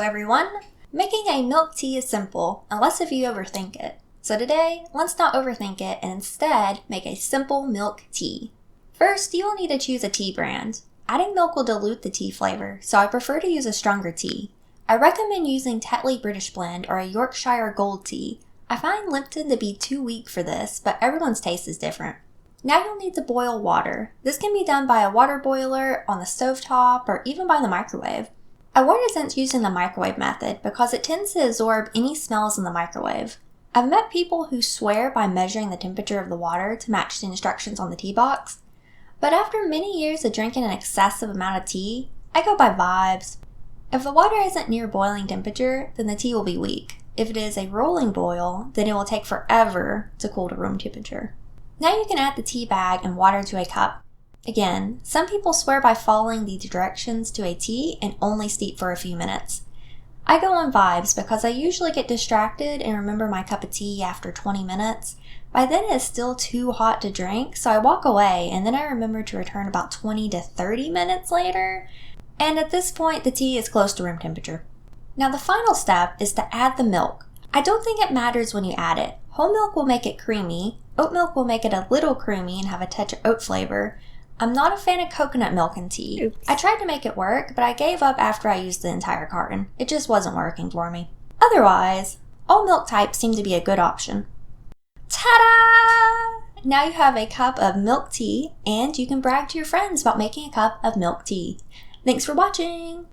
everyone! Making a milk tea is simple, unless if you overthink it. So today, let's not overthink it and instead make a simple milk tea. First, you will need to choose a tea brand. Adding milk will dilute the tea flavor, so I prefer to use a stronger tea. I recommend using Tetley British Blend or a Yorkshire Gold tea. I find Lipton to be too weak for this, but everyone's taste is different. Now you'll need to boil water. This can be done by a water boiler, on the stovetop, or even by the microwave. I warn against using the microwave method because it tends to absorb any smells in the microwave. I've met people who swear by measuring the temperature of the water to match the instructions on the tea box, but after many years of drinking an excessive amount of tea, I go by vibes. If the water isn't near boiling temperature, then the tea will be weak. If it is a rolling boil, then it will take forever to cool to room temperature. Now you can add the tea bag and water to a cup. Again, some people swear by following the directions to a tea and only steep for a few minutes. I go on vibes because I usually get distracted and remember my cup of tea after 20 minutes. By then it is still too hot to drink, so I walk away and then I remember to return about 20 to 30 minutes later. And at this point, the tea is close to room temperature. Now the final step is to add the milk. I don't think it matters when you add it. Whole milk will make it creamy, oat milk will make it a little creamy and have a touch of oat flavor. I'm not a fan of coconut milk in tea. Oops. I tried to make it work, but I gave up after I used the entire carton. It just wasn't working for me. Otherwise, all milk types seem to be a good option. Ta-da! Now you have a cup of milk tea, and you can brag to your friends about making a cup of milk tea. Thanks for watching!